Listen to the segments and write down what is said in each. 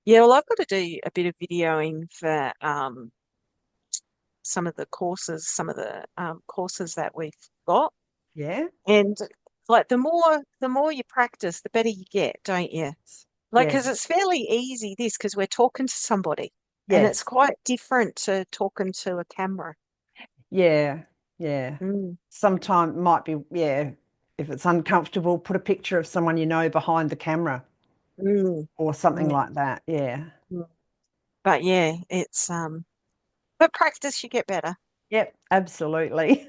Yeah, well, I've got to do a bit of videoing for some of the courses that we've got. Yeah. And like the more you practice, the better you get, don't you? Like, Yeah. because it's fairly easy this because we're talking to somebody, and it's Yes. quite different to talking to a camera. Yeah. Yeah. Mm, Sometime might be, yeah, if it's uncomfortable, put a picture of someone you know behind the camera mm, or something mm, like that. Yeah. mm. But yeah, it's but practice you get better. Yep, absolutely.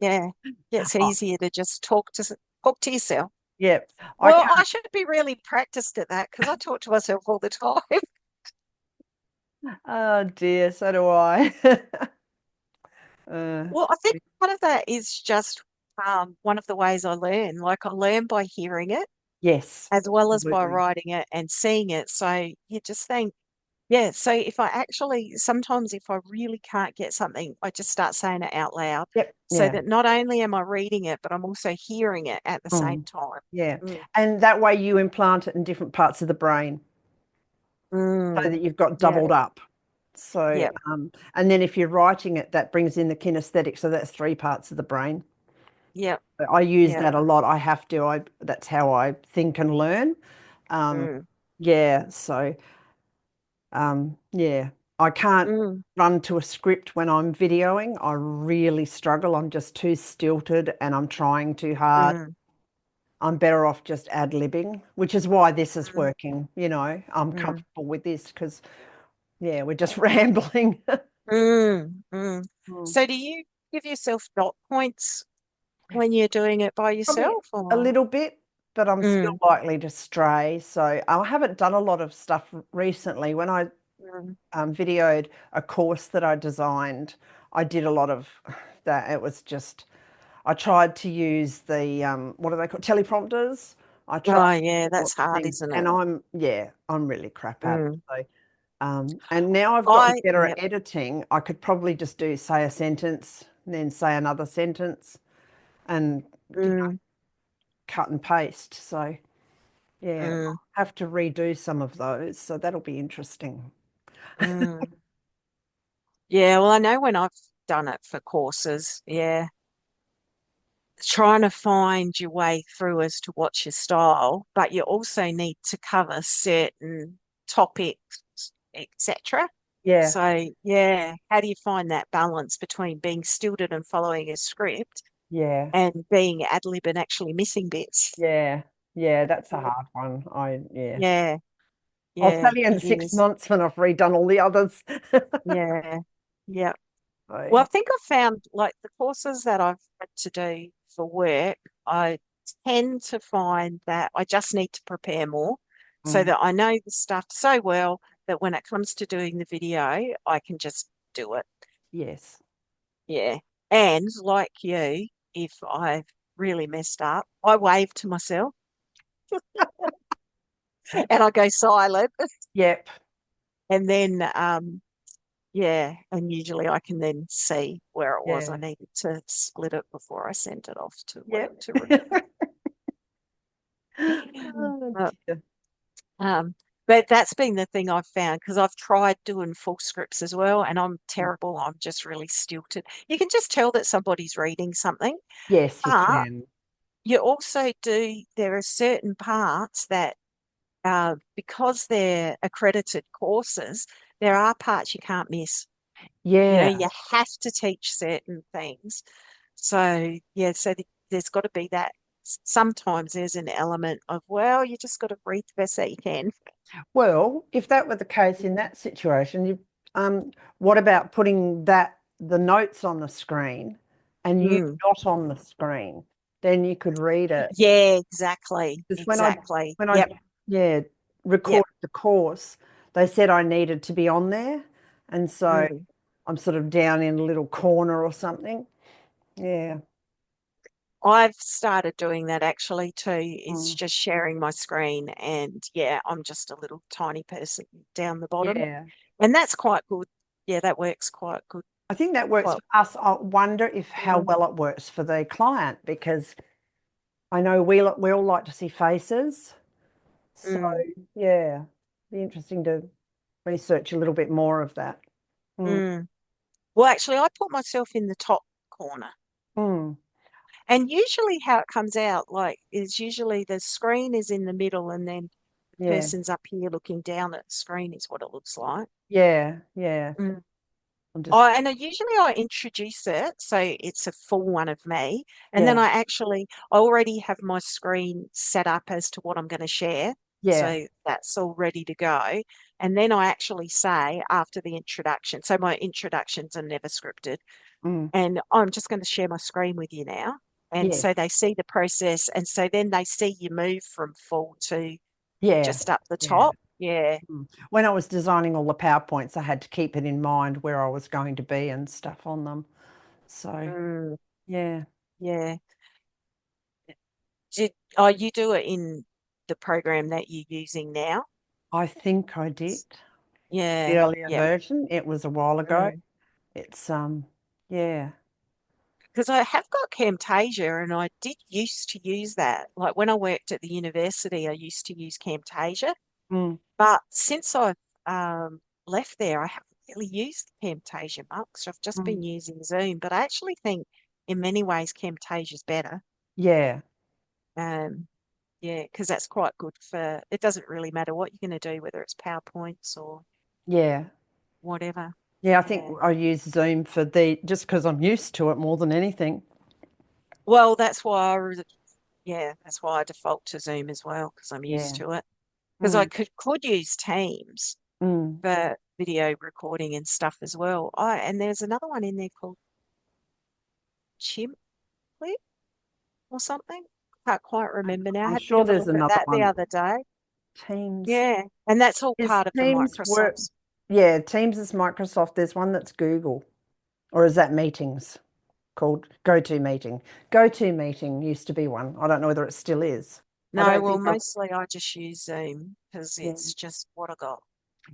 Yeah, yeah, it's Oh, easier to just talk to yourself. yep. I Well, I can't. should be really practiced at that because I talk to myself all the time. Oh dear, so do I. Uh, Well, I think part of that is just one of the ways I learn. Like I learn by hearing it yes, as well as by absolutely. writing it and seeing it. So you just think, yeah. So if I actually, sometimes if I really can't get something, I just start saying it out loud Yep, so yeah. that not only am I reading it, but I'm also hearing it at the same Mm, time. yeah. Mm, And that way you implant it in different parts of the brain so mm, that you've got yeah, doubled up. So, yeah, and then if you're writing it, that brings in the kinesthetic. So that's three parts of the brain. yeah, I use yeah. that a lot. I have to. That's how I think and learn. Um, Mm, yeah. So, yeah, I can't mm, run to a script when I'm videoing. I really struggle. I'm just too stilted and I'm trying too hard. mm, I'm better off just ad-libbing, which is why this is mm, working. I'm mm, comfortable with this because, yeah, we're just rambling. mm. Mm. So do you give yourself dot points when you're doing it by Probably yourself a or? little bit, but I'm still Mm, likely to stray. So I haven't done a lot of stuff recently. When I mm. videoed a course that I designed, I did a lot of that. It was just, I tried to use the, what are they called? Teleprompters. I tried Oh yeah, that's lots of hard, things isn't and it? I'm really crap at it. Mm. So, and now I've gotten better at Yep. editing. I could probably just do, say, a sentence, and then say another sentence and Mm, cut and paste. So, yeah, mm, I'll have to redo some of those. So that'll be interesting. mm. Yeah, well, I know when I've done it for courses, yeah, trying to find your way through as to what's your style, but you also need to cover certain topics, etc. Yeah, So, yeah, how do you find that balance between being stilted and following a script yeah, and being ad lib and actually missing bits? yeah, yeah. That's a Mm. hard one. Yeah. Yeah, I'll yeah, tell you in it six is. months when I've redone all the others. Yeah, yeah. Well, I So, think I've found like the courses that I've had to do for work, I tend to find that I just need to prepare more so mm, that I know the stuff so well that when it comes to doing the video, I can just do it. yes. Yeah. And like you, if I've really messed up, I wave to myself and I go silent. Yep. And then yeah, and usually I can then see where it was I Yeah. needed to split it before I sent it off Yep. to review. Oh, Uh, dear. um, but that's been the thing I've found because I've tried doing full scripts as well, and I'm terrible. I'm just really stilted. You can just tell that somebody's reading something, Yes, you but can. you also do, there are certain parts that, because they're accredited courses, there are parts you can't miss. You know, Yeah. you have to teach certain things. So, yeah, so there's got to be that. Sometimes there's an element of, well, you just got to read the best that you can. Well, if that were the case in Mm. that situation, what about putting the notes on the screen and you Mm. not on the screen? Then you could read it. Yeah, exactly. Because Exactly. when I Yep. yeah Yep. recorded the course, they said I needed to be on there, and so Mm. I'm sort of down in a little corner or something. Yeah. I've started doing that actually too, is Mm. just sharing my screen. And yeah, I'm just a little tiny person down the bottom. Yeah. And that's quite good. Yeah, that works quite good. I think that works Quite. for us. I wonder if how Mm. well it works for the client because I know we all like to see faces. So Mm. yeah. Be interesting to research a little bit more of that. Mm, Mm. Well, actually, I put myself in the top corner. mm, And usually how it comes out, like, is usually the screen is in the middle and then the yeah, person's up here looking down at the screen is what it looks like. yeah, yeah. Mm. I'm Oh, just, and usually I introduce it, so it's a full one of me. And then yeah, I already have my screen set up as to what I'm going to share. yeah, So that's all ready to go. And then I actually say after the introduction, so my introductions are never scripted. mm, And I'm just going to share my screen with you now. And yes, so they see the process. And so then they see you move from full to yeah, just up the yeah. top. Yeah. Mm. When I was designing all the PowerPoints, I had to keep it in mind where I was going to be and stuff on them. So, Mm, yeah, yeah. You do it in the program that you're using now? I think I did. The Yeah. earlier Yeah. version, it was a while ago. Mm. It's, yeah, Because I have got Camtasia and I did used to use that. Like when I worked at the university, I used to use Camtasia. mm, But since I've left there, I haven't really used Camtasia much. I've just mm, been using Zoom. But I actually think in many ways Camtasia's better. yeah, Um, yeah, because that's quite good for, it doesn't really matter what you're going to do, whether it's PowerPoints or yeah. whatever. Yeah, I think Yeah. I use Zoom for the just because I'm used to it more than anything. Well, yeah, that's why I default to Zoom as well, because I'm used Yeah. to it. Because I Mm, could use Teams mm. for video recording and stuff as well. And there's another one in there called Chimp or something. Can't quite remember now. I I'm had a bit sure of a there's look at another that the one. other day. Teams. Yeah, and that's all Is part of the Teams work? Microsoft's. Yeah, Teams is Microsoft. There's one that's Google, or is that Meetings called GoToMeeting? GoToMeeting used to be one. I don't know whether it still is. I No, don't well, think I've, mostly I just use Zoom because yeah. it's just what I got.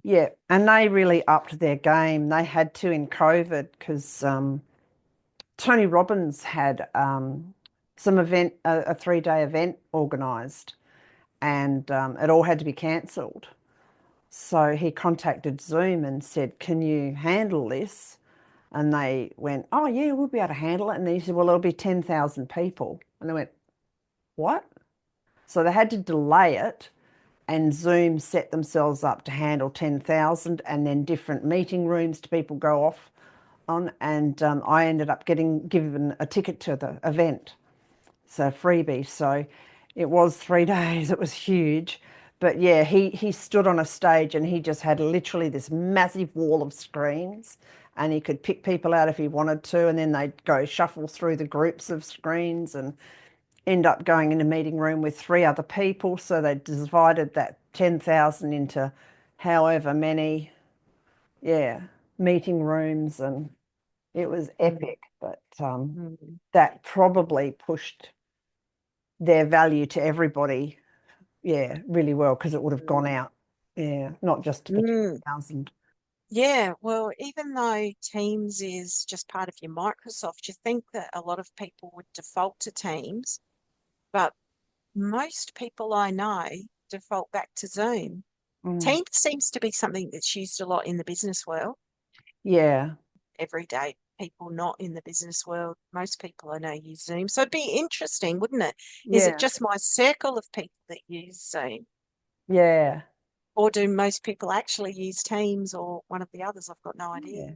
Yeah, and they really upped their game. They had to in COVID because Tony Robbins had some event, a 3 day event organised, and it all had to be cancelled. So he contacted Zoom and said, "Can you handle this?" And they went, "Oh, yeah, we'll be able to handle it." And he said, "Well, it'll be 10,000 people." And they went, "What?" So they had to delay it, and Zoom set themselves up to handle 10,000 and then different meeting rooms to people go off on. And I ended up getting given a ticket to the event. So freebie. So it was 3 days. It was huge. But yeah, he stood on a stage and he just had literally this massive wall of screens and he could pick people out if he wanted to, and then they'd go shuffle through the groups of screens and end up going in a meeting room with three other people. So they divided that 10,000 into however many, yeah, meeting rooms, and it was Mm, epic. But mm, that probably pushed their value to everybody, yeah, really well because it would have gone mm, out, yeah, not just to the mm. 10,000. Yeah, well, even though Teams is just part of your Microsoft, you think that a lot of people would default to Teams, but most people I know default back to Zoom. Mm. Teams seems to be something that's used a lot in the business world. Yeah, Everyday people not in the business world, most people I know use Zoom. So it'd be interesting, wouldn't it? Is it yeah, just my circle of people that use Zoom? yeah, Or do most people actually use Teams or one of the others? I've got no yeah. idea.